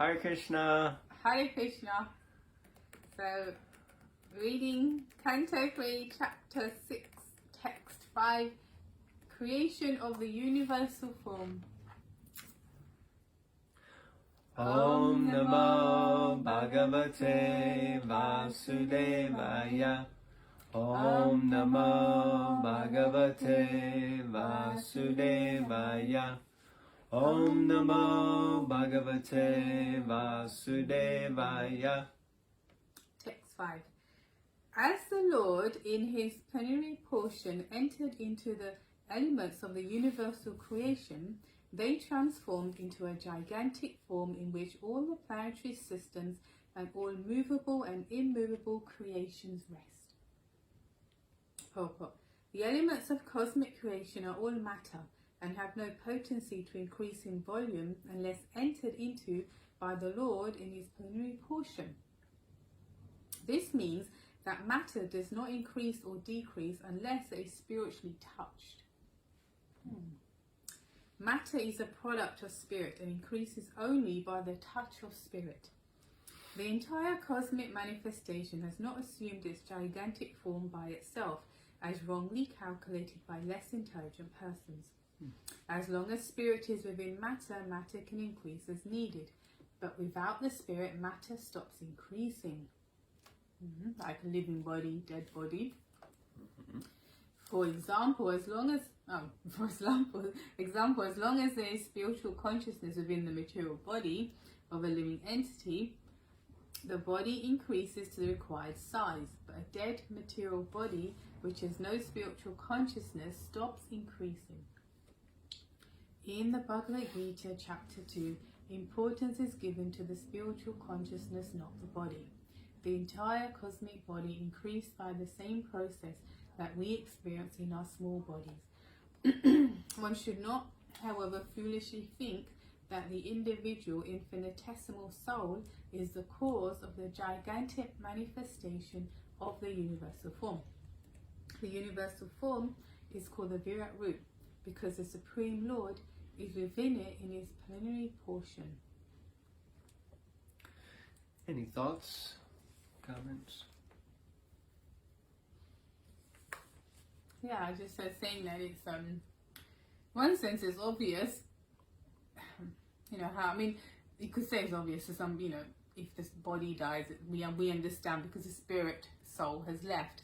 Hare Krishna. Hare Krishna. So, reading Canto 3, Chapter 6, Text 5, Creation of the Universal Form. Om Namo Bhagavate Vasudevaya. Om Namo Bhagavate Vasudevaya. Om Namo Bhagavate Vasudevaya. Text 5. As the Lord in his plenary portion entered into the elements of the universal creation, they transformed into a gigantic form in which all the planetary systems and all movable and immovable creations rest. Purport. The elements of cosmic creation are all matter and have no potency to increase in volume unless entered into by the Lord in his plenary portion. This means that matter does not increase or decrease unless it is spiritually touched. Matter is a product of spirit and increases only by the touch of spirit. The entire cosmic manifestation has not assumed its gigantic form by itself, as wrongly calculated by less intelligent persons. As long as spirit is within matter, matter can increase as needed. But without the spirit, matter stops increasing. Like a living body, dead body. For example, as long as there is spiritual consciousness within the material body of a living entity, the body increases to the required size. But a dead material body, which has no spiritual consciousness, stops increasing. In the Bhagavad Gita, Chapter 2, importance is given to the spiritual consciousness, not the body. The entire cosmic body increased by the same process that we experience in our small bodies. One should not, however, foolishly think that the individual infinitesimal soul is the cause of the gigantic manifestation of the universal form. The universal form is called the Virat Root because the Supreme Lord is within it in his plenary portion. Any thoughts? Comments? Yeah, I just was saying that it's one sense it's obvious. You could say it's obvious to some, if this body dies, we understand because the spirit soul has left.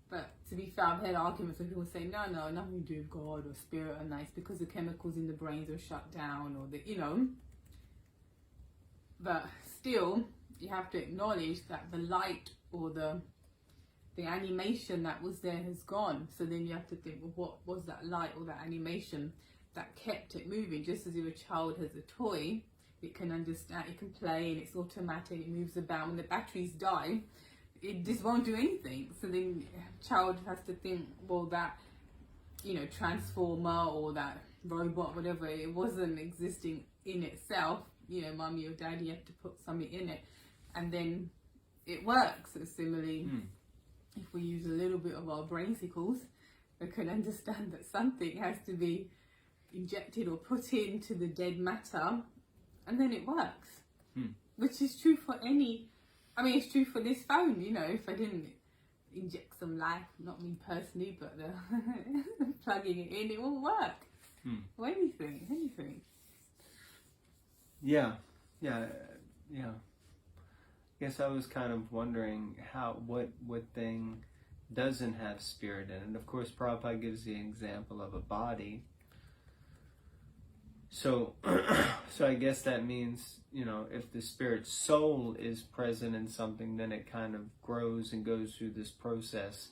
But to be fair, I've heard arguments where people say, no, nothing to do with God or spirit or nice because the chemicals in the brains are shut down or But still, you have to acknowledge that the light or the animation that was there has gone. So then you have to think, well, what was that light or that animation that kept it moving? Just as if a child has a toy, it can understand, it can play and it's automatic, it moves about. When the batteries die, it just won't do anything. So then child has to think, well, that, transformer or that robot, whatever, it wasn't existing in itself. Mummy or daddy have to put something in it and then it works. So similarly, if we use a little bit of our brainsicles, we can understand that something has to be injected or put into the dead matter and then it works. Which is true for it's true for this phone, if I didn't inject some life, not me personally, but plugging it in, it won't work. Or anything. Yeah. Guess I was kind of wondering what thing doesn't have spirit in it. And of course, Prabhupada gives the example of a body. So I guess that means, if the spirit soul is present in something, then it kind of grows and goes through this process.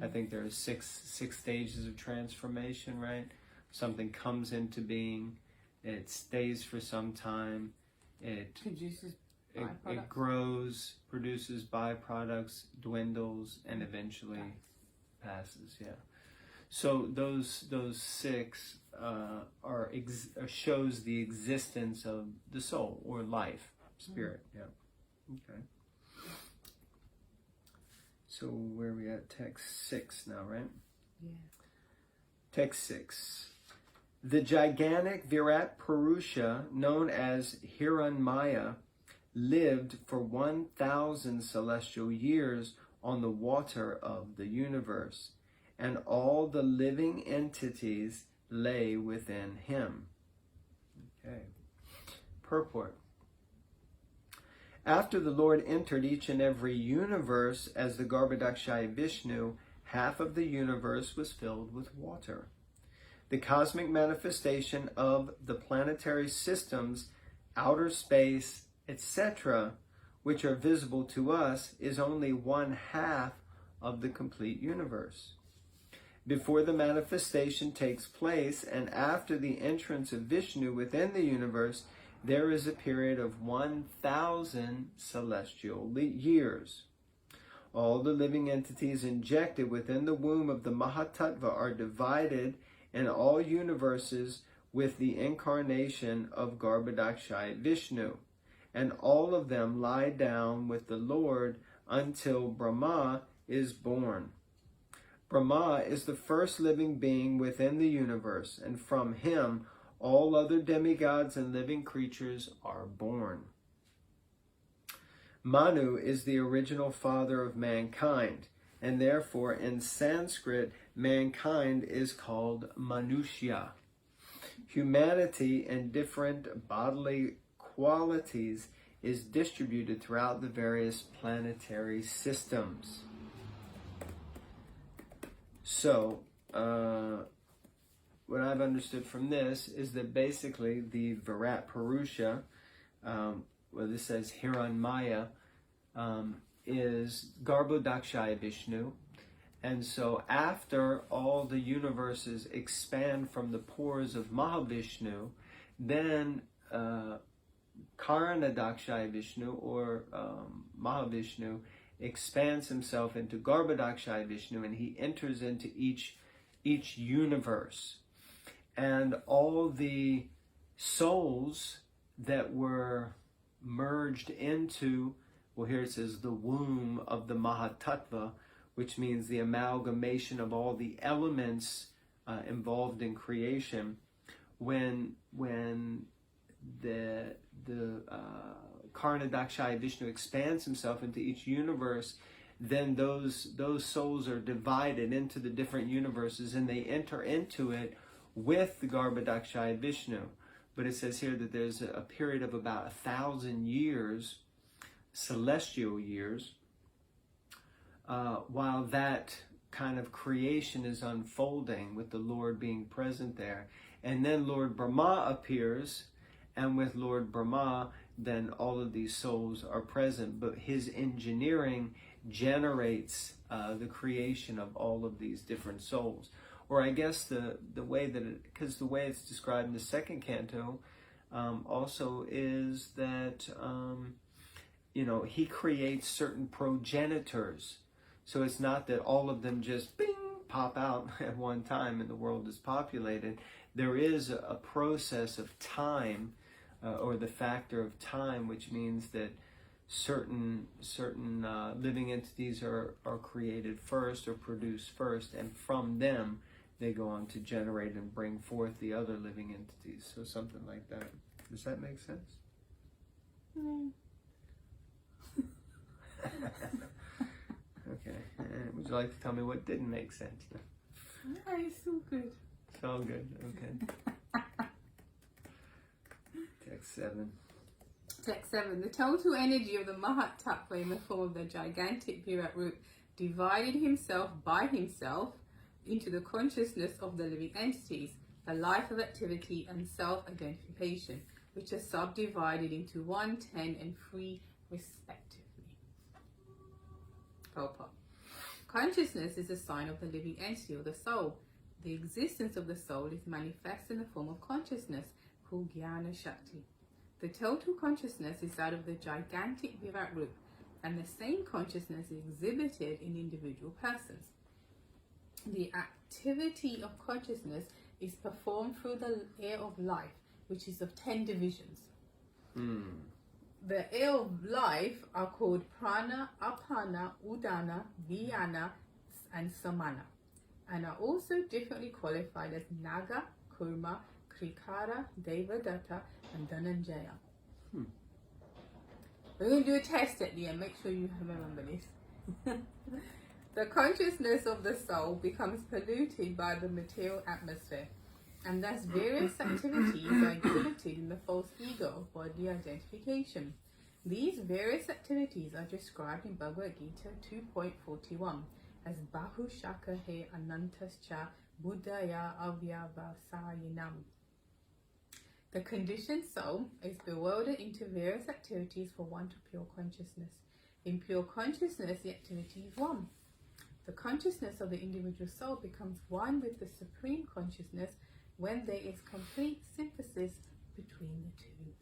I think there are six stages of transformation, right? Something comes into being, it stays for some time, it produces it grows, produces byproducts, dwindles, and eventually passes. Yeah. So those six shows the existence of the soul or life, spirit. Yeah. Okay. So where are we at? Text 6 now, right? Yeah. Text 6. The gigantic Virat Purusha, known as Hiranmaya, lived for 1,000 celestial years on the water of the universe, and all the living entities lay within him. Okay. Purport. After the Lord entered each and every universe as the Garbhodakshaya Vishnu, half of the universe was filled with water. The cosmic manifestation of the planetary systems, outer space, etc., which are visible to us, is only 1/2 of the complete universe. Before the manifestation takes place and after the entrance of Vishnu within the universe, there is a period of 1,000 celestial years. All the living entities injected within the womb of the Mahatattva are divided in all universes with the incarnation of Garbhodakshaya Vishnu, and all of them lie down with the Lord until Brahma is born. Brahma is the first living being within the universe, and from him all other demigods and living creatures are born. Manu is the original father of mankind, and therefore in Sanskrit, mankind is called Manushya. Humanity and different bodily qualities is distributed throughout the various planetary systems. So, what I've understood from this is that basically the Virat Purusha, well, this says Hiranmaya, is Garbhodakshaya Vishnu. And so after all the universes expand from the pores of Mahavishnu, then Karanadakshaya Vishnu, or Mahavishnu, expands himself into Garbhodakshaya Vishnu, and he enters into each universe. And all the souls that were merged into, well, here it says the womb of the Mahatattva, which means the amalgamation of all the elements involved in creation. When the Karanadakshaya Vishnu expands himself into each universe, then those souls are divided into the different universes, and they enter into it with the Garbhodakshaya Vishnu. But it says here that there's a period of about 1,000 years, celestial years, while that kind of creation is unfolding with the Lord being present there. And then Lord Brahma appears, and with Lord Brahma, then all of these souls are present. But his engineering generates the creation of all of these different souls. Or I guess the way that because the way it's described in the second canto also is that he creates certain progenitors. So it's not that all of them just bing pop out at one time and the world is populated. There is a process of time, or the factor of time, which means that certain living entities are created first or produced first, and from them they go on to generate and bring forth the other living entities. So something like that. Does that make sense? Okay. Would you like to tell me what didn't make sense? No, it's all good. It's all good. Okay. Text 7. Text 7. The total energy of the Mahatattva in the form of the gigantic Virat root divided himself by himself into the consciousness of the living entities, the life of activity and self-identification, which are subdivided into 1, 10, and 3 respectively. Purport. Consciousness is a sign of the living entity or the soul. The existence of the soul is manifest in the form of consciousness, called Jnana Shakti. The total consciousness is that of the gigantic Virat root, and the same consciousness is exhibited in individual persons. The activity of consciousness is performed through the air of life, which is of 10 divisions. The air of life are called prana, apana, udana, vyana, and samana, and are also differently qualified as naga, kurma, krikara, devadatta, and dhananjaya. We're going to do a test at the end. Make sure you remember this. The consciousness of the soul becomes polluted by the material atmosphere, and thus various activities are exhibited in the false ego of body identification. These various activities are described in Bhagavad Gita 2.41 as Bahushaka he anantascha buddhaya avyavasayinam. The conditioned soul is bewildered into various activities for want of pure consciousness. In pure consciousness, the activity is one. The consciousness of the individual soul becomes one with the supreme consciousness when there is complete synthesis between the two.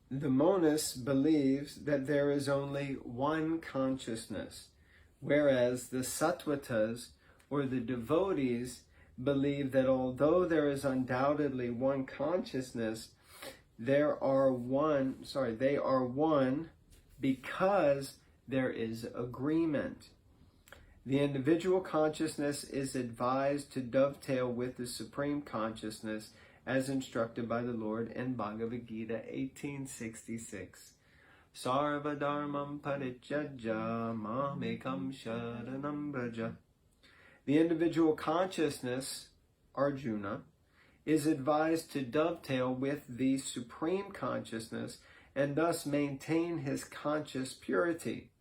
The monist believes that there is only one consciousness, whereas the sattvatas, or the devotees, believe that although there is undoubtedly one consciousness, they are one because there is agreement. The individual consciousness is advised to dovetail with the supreme consciousness as instructed by the Lord in Bhagavad Gita 18:66. Sarva dharmam parijajya mamekam sharanam braja. The individual consciousness, Arjuna, is advised to dovetail with the supreme consciousness and thus maintain his conscious purity.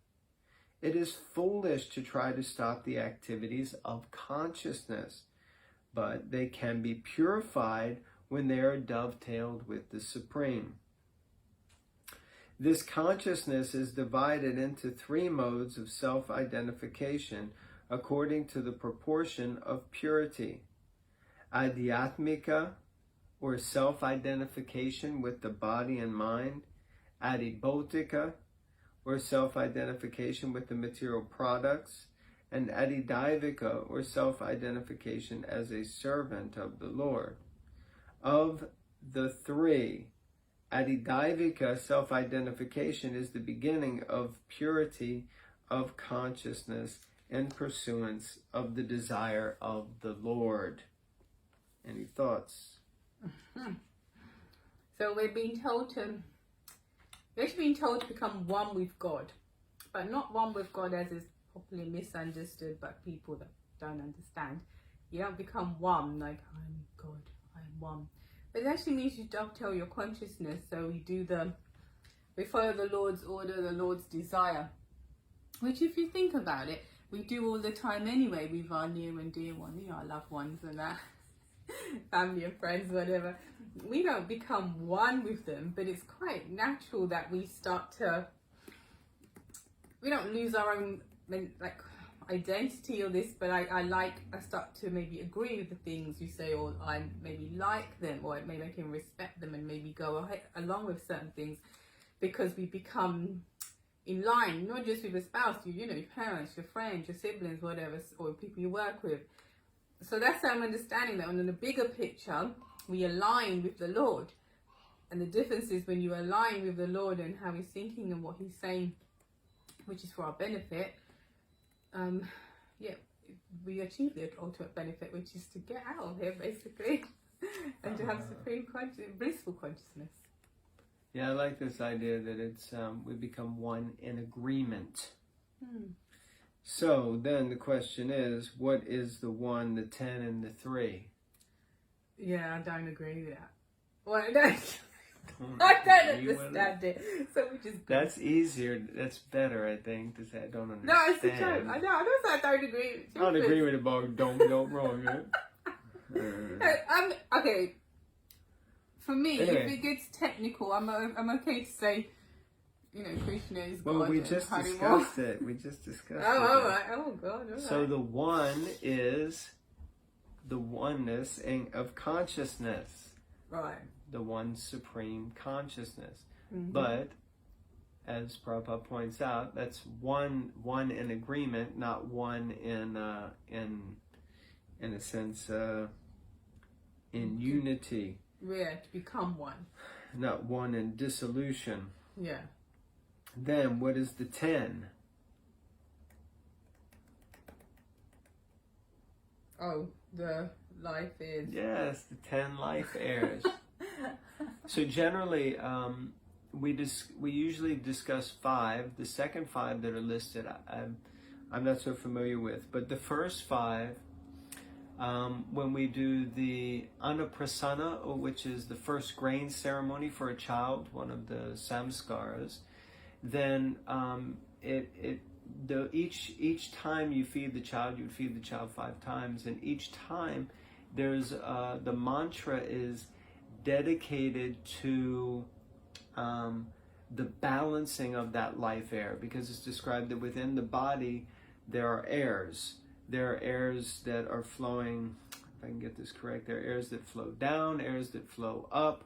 It is foolish to try to stop the activities of consciousness, but they can be purified when they are dovetailed with the Supreme. This consciousness is divided into three modes of self-identification according to the proportion of purity. Adhyatmika, or self-identification with the body and mind. Adibhotika, or self-identification with the material products. And Adidaivika, or self-identification as a servant of the Lord. Of the three, Adidaivika self-identification is the beginning of purity of consciousness in pursuance of the desire of the Lord. Any thoughts? So we're being told to become one with God, but not one with God as is popularly misunderstood by people that don't understand. You don't become one like I'm God, I'm one. But it actually means you dovetail your consciousness. So we follow the Lord's order, the Lord's desire, which if you think about it, we do all the time anyway with our near and dear ones, our loved ones and that, family and friends, whatever. We don't become one with them, but it's quite natural that we don't lose our own identity or this, but I start to maybe agree with the things you say, or I maybe like them, or maybe I can respect them and maybe go along with certain things because we become in line, not just with a spouse, your parents, your friends, your siblings, whatever, or people you work with. So that's how I'm understanding that. And in the bigger picture, we align with the Lord. And the difference is when you align with the Lord and how he's thinking and what he's saying, which is for our benefit, we achieve the ultimate benefit, which is to get out of here, basically, and to have supreme blissful consciousness. Yeah, I like this idea that it's we become one in agreement. So then the question is, what is the 1, the 10, and the 3? Yeah, I don't agree with that. Well, I don't understand it. So we just That's easier. That's better, I think, to say I don't understand. No, it's a joke. I don't say I don't agree with it. I don't agree with it, but don't wrong it. Okay. For me, Anyway. if it gets technical, I'm okay to say, Krishna is God. Well, we just discussed it. We just discussed it. Oh, all right. Oh, God. All right. So the 1 is the oneness of consciousness. Right. The one supreme consciousness. Mm-hmm. But, as Prabhupada points out, that's one in agreement, not one in a sense, in unity. Yeah, to become one. Not one in dissolution. Yeah. Then, what is the 10? Oh, the life is... Yes, the 10 life heirs. So generally, we usually discuss 5. The second 5 that are listed, I'm not so familiar with. But the first 5, when we do the Annaprasana, which is the first grain ceremony for a child, one of the samskaras, then each time you feed the child, you feed the child 5 times, and each time there's the mantra is dedicated to the balancing of that life air, because it's described that within the body there are airs. There are airs that are flowing, if I can get this correct, there are airs that flow down, airs that flow up,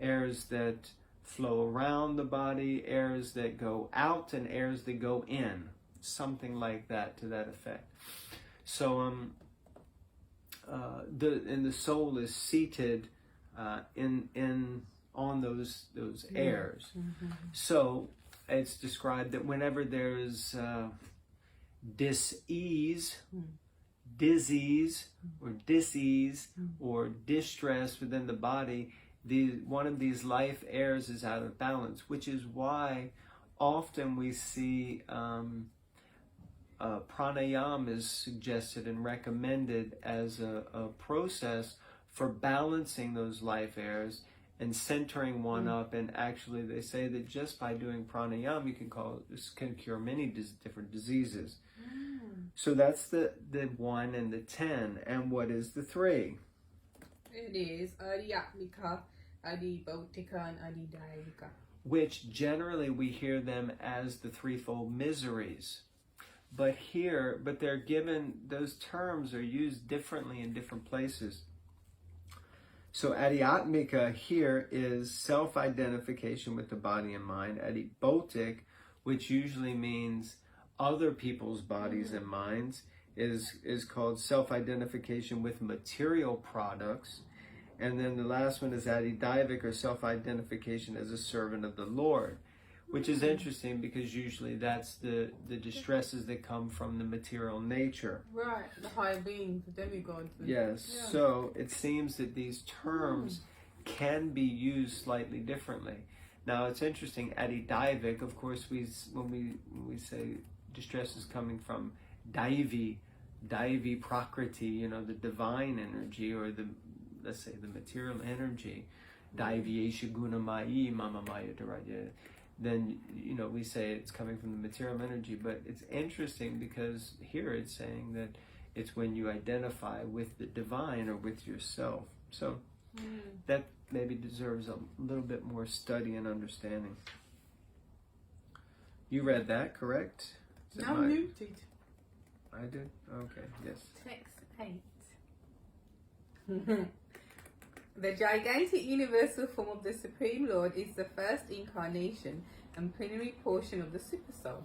airs that flow around the body, airs that go out, and airs that go in. Something like that, to that effect. So the soul is seated on those airs. Mm-hmm. So it's described that whenever there's dis-ease, disease, or dis-ease, or distress within the body, one of these life airs is out of balance, which is why often we see pranayama is suggested and recommended as a process for balancing those life airs and centering one up. And actually they say that just by doing pranayama you can cure many different diseases. So that's the 1 and the 10. And what is the 3? It is Adhyatmika, Adhibhautika, and Adhidaivika, which generally we hear them as the threefold miseries. But they're given, those terms are used differently in different places. So Adhyatmika here is self-identification with the body and mind. Adhibhautik, which usually means other people's bodies and minds, is called self-identification with material products. And then the last one is Adhidaivik, or self-identification as a servant of the Lord, which is interesting because usually that's the distresses that come from the material nature. Right, the higher beings, the demigods. Yes, yeah. So it seems that these terms can be used slightly differently. Now it's interesting, Adhidaivik, of course, when we say distress is coming from devi prakriti, the divine energy, or let's say the material energy, devi esha gunamayi mama maya dharaya, then we say it's coming from the material energy. But it's interesting because here it's saying that it's when you identify with the divine or with yourself. So that maybe deserves a little bit more study and understanding. You read that, correct? Now muted. I did? Okay, yes. Text 8. The gigantic universal form of the Supreme Lord is the first incarnation and plenary portion of the Supersoul.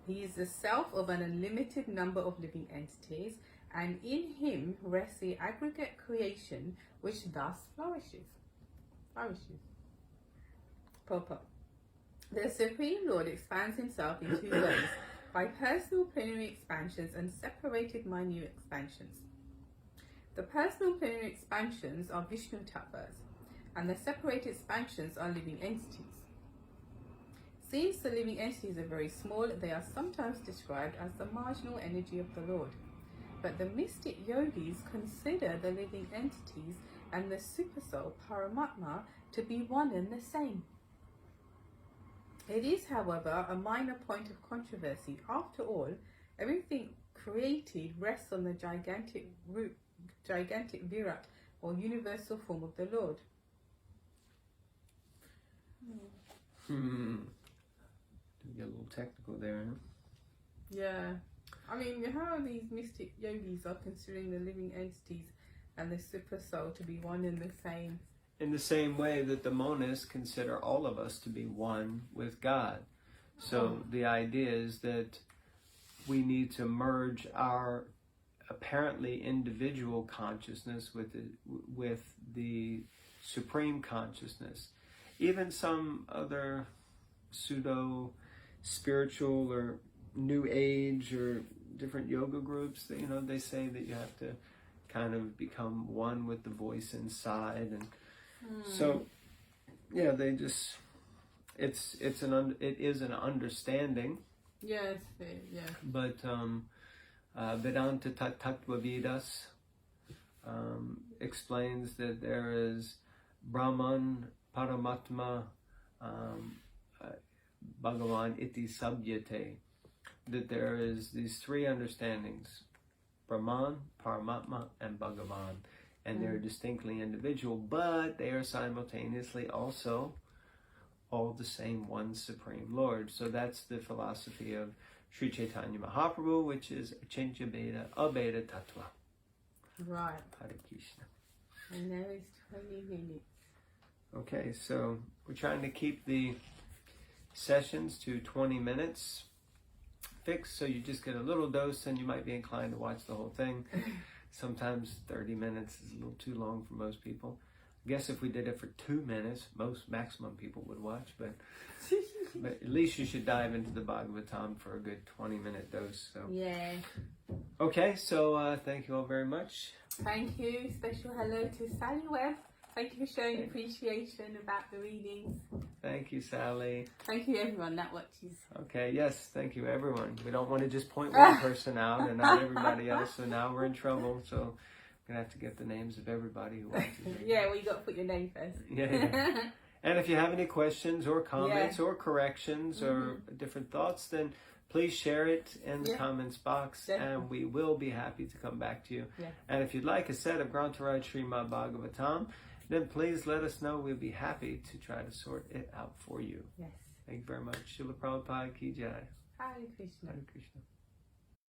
He is the self of an unlimited number of living entities, and in him rests the aggregate creation which thus flourishes. Purport. The Supreme Lord expands himself in 2 ways, by personal plenary expansions and separated minute expansions. The personal plenary expansions are Vishnu tattvas, and the separated expansions are living entities. Since the living entities are very small, they are sometimes described as the marginal energy of the Lord. But the mystic yogis consider the living entities and the Supersoul Paramatma to be one and the same. It is, however, a minor point of controversy. After all, everything created rests on the gigantic Virat, or universal form of the Lord. You get a little technical there, huh? Yeah. I mean, how these mystic yogis are considering the living entities and the super soul to be one and the same. In the same way that the monists consider all of us to be one with God. So the idea is that we need to merge our apparently individual consciousness with the supreme consciousness. Even some other pseudo spiritual or new age or different yoga groups, that they say that you have to kind of become one with the voice inside, and so they just it is an understanding. Yes, yeah. But Vedanta Tattva Vedas explains that there is Brahman, Paramatma, Bhagavan iti sabhyate, that there is these three understandings, Brahman, Paramatma, and Bhagavan, and they're distinctly individual, but they are simultaneously also all the same one Supreme Lord. So that's the philosophy of Sri Chaitanya Mahaprabhu, which is Achintya Bheda Abheda Tattva. Right. Hare Krishna. And there is 20 minutes. Okay, so we're trying to keep the sessions to 20 minutes fixed, so you just get a little dose and you might be inclined to watch the whole thing. Sometimes 30 minutes is a little too long for most people. I guess if we did it for 2 minutes, maximum people would watch, but at least you should dive into the Bhagavatam for a good 20-minute dose. So. Yeah. Okay, so thank you all very much. Thank you. Special hello to Sally Webb. Thank you for showing appreciation about the readings. Thank you, Sally. Thank you, everyone that watches. Okay, yes, thank you, everyone. We don't want to just point one person out and not everybody else, so now we're in trouble. So I'm going to have to get the names of everybody who watches. Yeah, well, you got to put your name first. Yeah. And if you have any questions or comments or corrections or different thoughts, then please share it in the comments box, and we will be happy to come back to you. Yeah. And if you'd like a set of Grantaraj Srimad Bhagavatam, then please let us know. We'll be happy to try to sort it out for you. Yes. Thank you very much. Srila Prabhupada Ki Jai. Hare Krishna. Hare Krishna.